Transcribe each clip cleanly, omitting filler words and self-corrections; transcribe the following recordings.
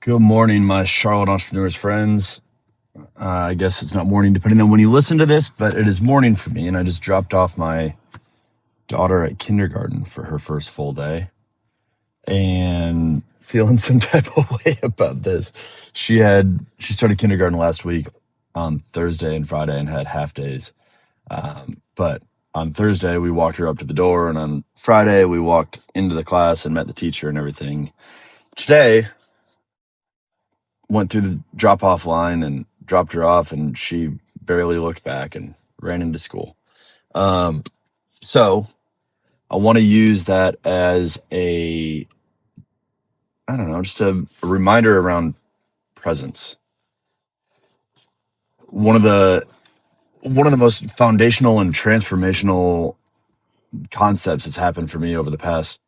Good morning, my Charlotte entrepreneurs friends. I guess it's not morning depending on when you listen to this, but it is morning for me. And I just dropped off my daughter at kindergarten for her first full day and feeling some type of way about this. She started kindergarten last week on Thursday and Friday and had half days. But on Thursday, we walked her up to the door, and on Friday, we walked into the class and met the teacher and everything. Today, went through the drop off line and dropped her off, and she barely looked back and ran into school. So I want to use that as just a reminder around presence. One of the most foundational and transformational concepts that's happened for me over the past,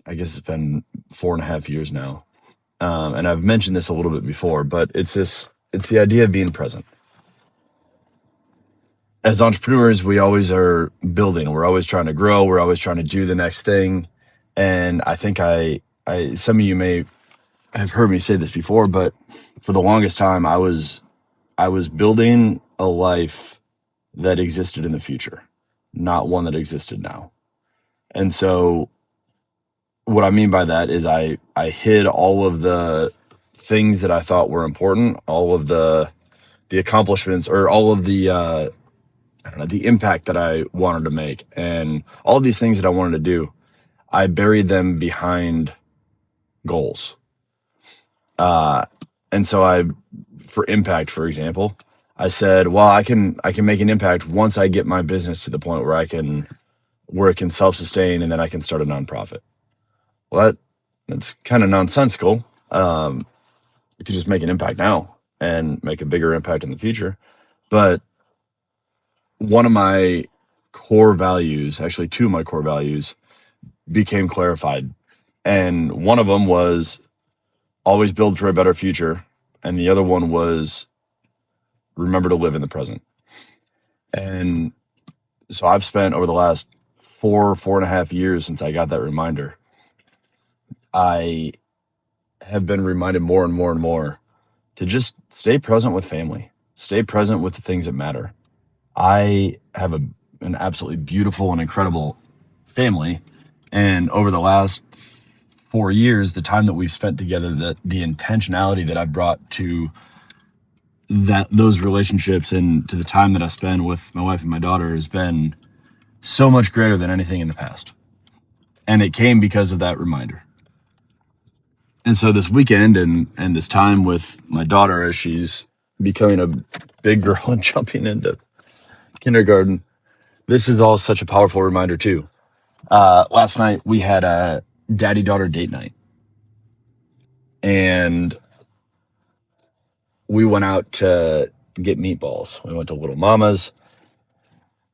I guess it's been 4.5 years now. And I've mentioned this a little bit before, but it's the idea of being present. As entrepreneurs, we always are building. We're always trying to grow. We're always trying to do the next thing. And I think some of you may have heard me say this before, but for the longest time, I was building a life that existed in the future, not one that existed now. And so what I mean by that is I hid all of the things that I thought were important, all of the accomplishments, or all of the impact that I wanted to make, and all of these things that I wanted to do. I buried them behind goals. And so for impact, for example, I said, well, I can make an impact once I get my business to the point where it can self-sustain, and then I can start a nonprofit. Well, that's kind of nonsensical. You could just make an impact now and make a bigger impact in the future. But one of my core values, actually two of my core values, became clarified. And one of them was always build for a better future. And the other one was remember to live in the present. And so I've spent over the last 4.5 years since I got that reminder, I have been reminded more and more and more to just stay present with family, stay present with the things that matter. I have an absolutely beautiful and incredible family. And over the last 4 years, the time that we've spent together, the intentionality that I've brought to those relationships and to the time that I spend with my wife and my daughter has been so much greater than anything in the past. And it came because of that reminder. And so this weekend and this time with my daughter as she's becoming a big girl and jumping into kindergarten, this is all such a powerful reminder too. Last night we had a daddy-daughter date night, and we went out to get meatballs. We went to Little Mama's.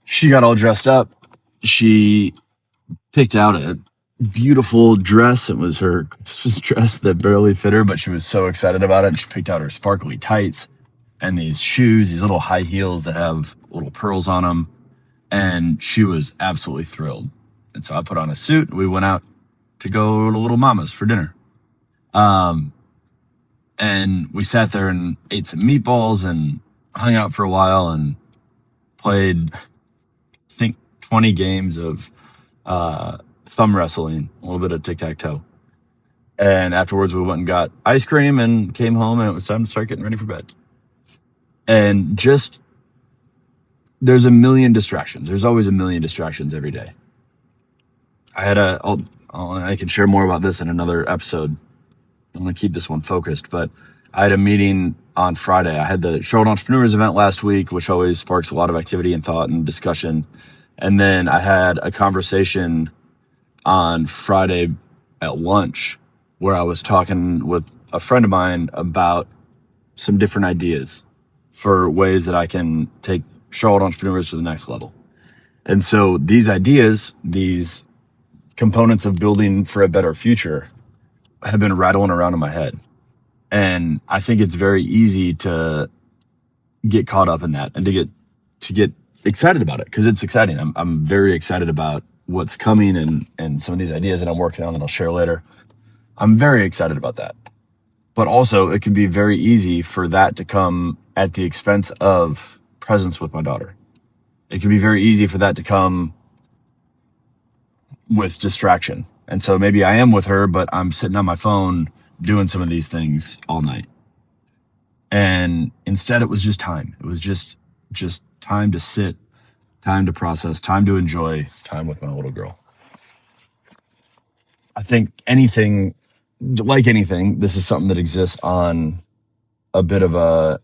She got all dressed up. She picked out a beautiful dress. It was her Christmas dress that barely fit her, but she was so excited about it. And she picked out her sparkly tights and these shoes, these little high heels that have little pearls on them. And she was absolutely thrilled. And so I put on a suit, and we went out to go to Little Mama's for dinner. And we sat there and ate some meatballs and hung out for a while and played, I think, 20 games of thumb wrestling, a little bit of tic-tac-toe. And afterwards, we went and got ice cream and came home, and it was time to start getting ready for bed. And just, there's a million distractions. There's always a million distractions every day. I can share more about this in another episode. I'm going to keep this one focused, but I had a meeting on Friday. I had the Charlotte Entrepreneurs event last week, which always sparks a lot of activity and thought and discussion. And then I had a conversation on Friday at lunch where I was talking with a friend of mine about some different ideas for ways that I can take Charlotte Entrepreneurs to the next level. And so these ideas, these components of building for a better future, have been rattling around in my head. And I think it's very easy to get caught up in that and to get excited about it, because it's exciting. I'm very excited about what's coming and some of these ideas that I'm working on that I'll share later. I'm very excited about that. But also, it can be very easy for that to come at the expense of presence with my daughter. It can be very easy for that to come with distraction. And so maybe I am with her, but I'm sitting on my phone doing some of these things all night. And instead it was just time. It was just time to sit, time to process, time to enjoy time with my little girl. I think anything, this is something that exists on a bit of a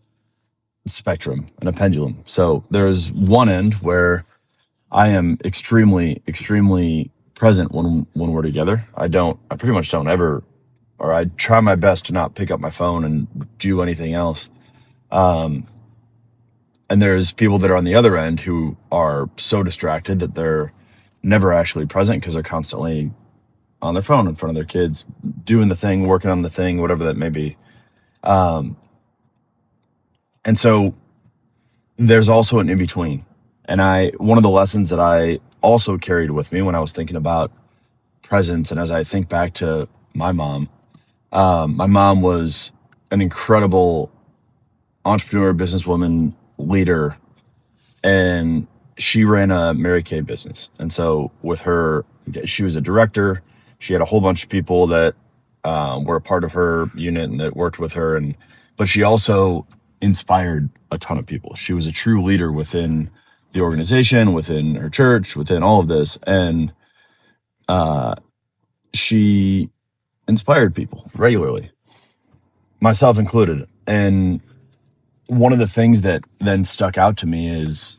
spectrum and a pendulum. So there's one end where I am extremely, extremely present when we're together. I pretty much don't ever, or I try my best to not pick up my phone and do anything else. And there's people that are on the other end who are so distracted that they're never actually present because they're constantly on their phone in front of their kids, doing the thing, working on the thing, whatever that may be. And so there's also an in between. And one of the lessons that I also carried with me when I was thinking about presence, and as I think back to my mom was an incredible entrepreneur, businesswoman, leader, and she ran a Mary Kay business. And so with her, she was a director. She had a whole bunch of people that were a part of her unit and that worked with her. But she also inspired a ton of people. She was a true leader within the organization, within her church, within all of this. And she inspired people regularly, myself included. And one of the things that then stuck out to me is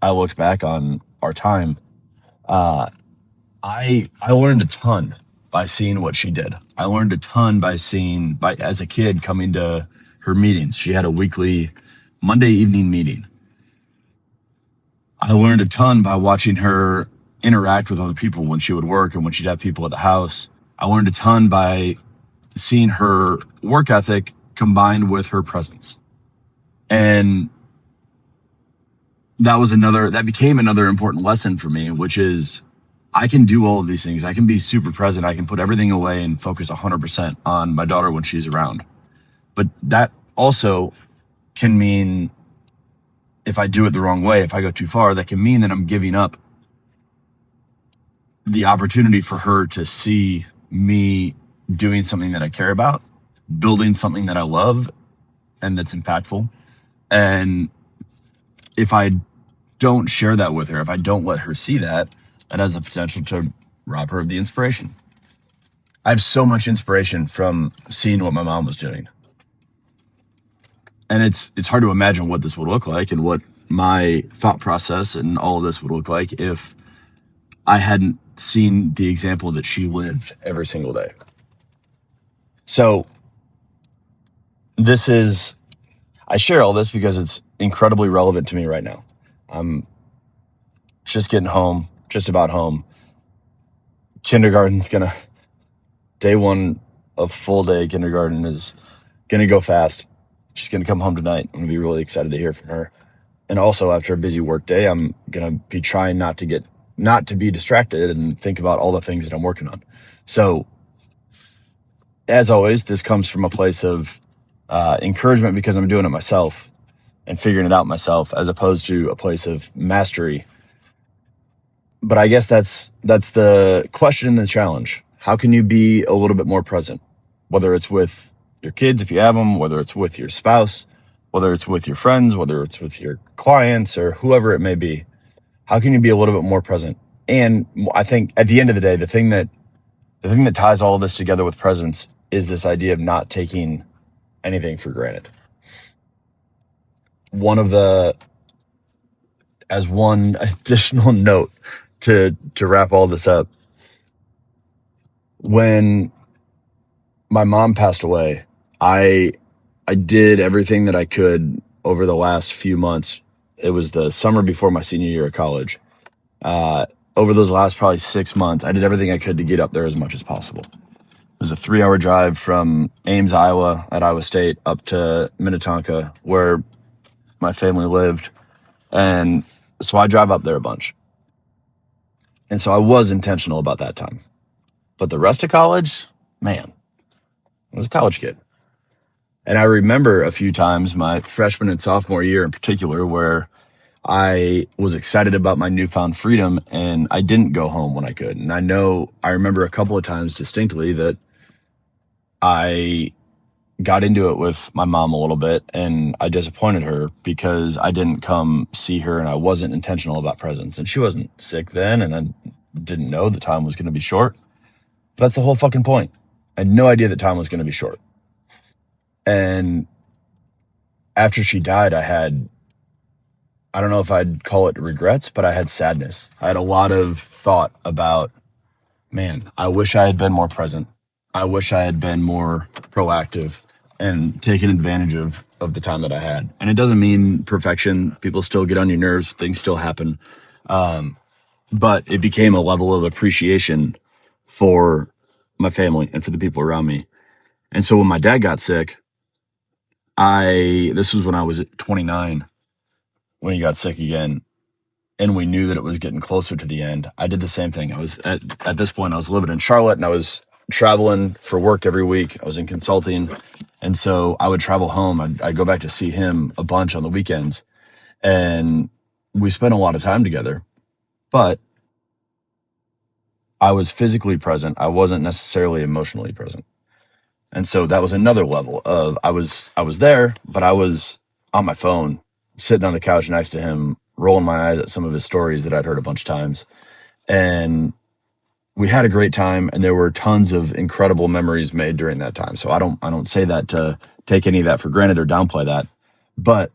I looked back on our time. I learned a ton by seeing what she did. I learned a ton by as a kid, coming to her meetings. She had a weekly Monday evening meeting. I learned a ton by watching her interact with other people when she would work and when she'd have people at the house. I learned a ton by seeing her work ethic combined with her presence. And that became another important lesson for me, which is I can do all of these things. I can be super present. I can put everything away and focus 100% on my daughter when she's around. But that also can mean, if I do it the wrong way, if I go too far, that can mean that I'm giving up the opportunity for her to see me doing something that I care about, building something that I love and that's impactful. And if I don't share that with her, if I don't let her see that, that has the potential to rob her of the inspiration. I have so much inspiration from seeing what my mom was doing. And it's hard to imagine what this would look like and what my thought process and all of this would look like if I hadn't seen the example that she lived every single day. So I share all this because it's incredibly relevant to me right now. I'm just getting home, just about home. Kindergarten's day one of full day kindergarten is gonna go fast. She's gonna come home tonight. I'm gonna be really excited to hear from her. And also after a busy work day, I'm gonna be trying not to be distracted and think about all the things that I'm working on. So as always, this comes from a place of encouragement because I'm doing it myself and figuring it out myself, as opposed to a place of mastery. But I guess that's the question and the challenge. How can you be a little bit more present? Whether it's with your kids, if you have them, whether it's with your spouse, whether it's with your friends, whether it's with your clients or whoever it may be. How can you be a little bit more present? And I think at the end of the day, the thing that ties all of this together with presence is this idea of not taking anything for granted. As one additional note to wrap all this up, when my mom passed away, I did everything that I could over the last few months. It was the summer before my senior year of college. Over those last probably 6 months, I did everything I could to get up there as much as possible. It was a 3-hour drive from Ames, Iowa, at Iowa State, up to Minnetonka, where my family lived. And so I drive up there a bunch. And so I was intentional about that time. But the rest of college, man, I was a college kid. And I remember a few times, my freshman and sophomore year in particular, where I was excited about my newfound freedom and I didn't go home when I could. And I remember a couple of times distinctly that I got into it with my mom a little bit and I disappointed her because I didn't come see her and I wasn't intentional about presence. And she wasn't sick then and I didn't know the time was going to be short. That's the whole fucking point. I had no idea that time was going to be short. And after she died, I don't know if I'd call it regrets, but I had sadness. I had a lot of thought about, man, I wish I had been more present. I wish I had been more proactive and taken advantage of the time that I had. And it doesn't mean perfection. People still get on your nerves. Things still happen. But it became a level of appreciation for my family and for the people around me. And so when my dad got sick, this was when I was 29 when he got sick again. And we knew that it was getting closer to the end. I did the same thing. I was at this point, I was living in Charlotte and I was traveling for work every week. I was in consulting. And so I would travel home. I'd go back to see him a bunch on the weekends. And we spent a lot of time together. But I was physically present. I wasn't necessarily emotionally present. And so that was another level of I was there, but I was on my phone, sitting on the couch next to him, rolling my eyes at some of his stories that I'd heard a bunch of times. And we had a great time and there were tons of incredible memories made during that time. So I don't say that to take any of that for granted or downplay that. But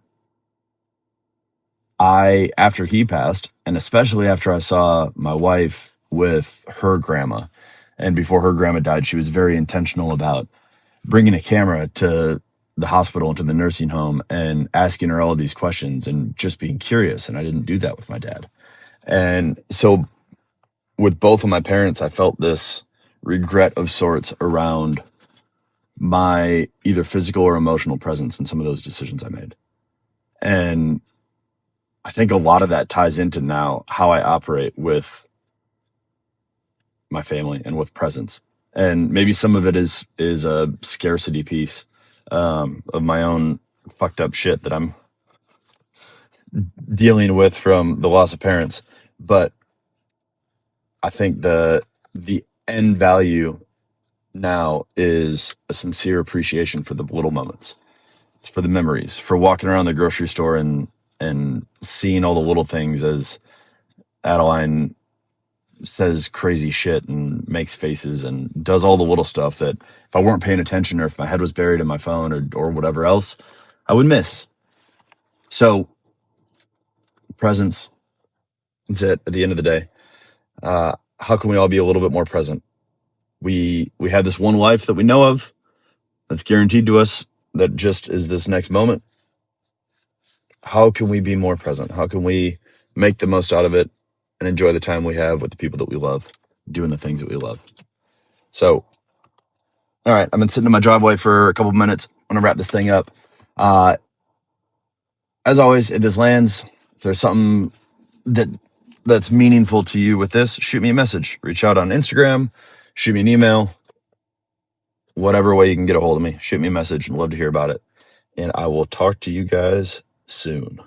after he passed, and especially after I saw my wife with her grandma, and before her grandma died, she was very intentional about bringing a camera to the hospital and to the nursing home and asking her all of these questions and just being curious. And I didn't do that with my dad. And so with both of my parents, I felt this regret of sorts around my either physical or emotional presence in some of those decisions I made. And I think a lot of that ties into now how I operate with my family and with presence. And maybe some of it is a scarcity piece of my own fucked up shit that I'm dealing with from the loss of parents. But I think the end value now is a sincere appreciation for the little moments. It's for the memories, for walking around the grocery store and seeing all the little things as Adeline says crazy shit and makes faces and does all the little stuff that if I weren't paying attention or if my head was buried in my phone or whatever else, I would miss. So presence is it at the end of the day. How can we all be a little bit more present? We have this one life that we know of that's guaranteed to us that just is this next moment. How can we be more present? How can we make the most out of it and enjoy the time we have with the people that we love, doing the things that we love? So, all right, I've been sitting in my driveway for a couple of minutes. I'm going to wrap this thing up. As always, if this lands, if there's something that's meaningful to you with this, shoot me a message. Reach out on Instagram, shoot me an email, whatever way you can get a hold of me. Shoot me a message. I'd love to hear about it. And I will talk to you guys soon.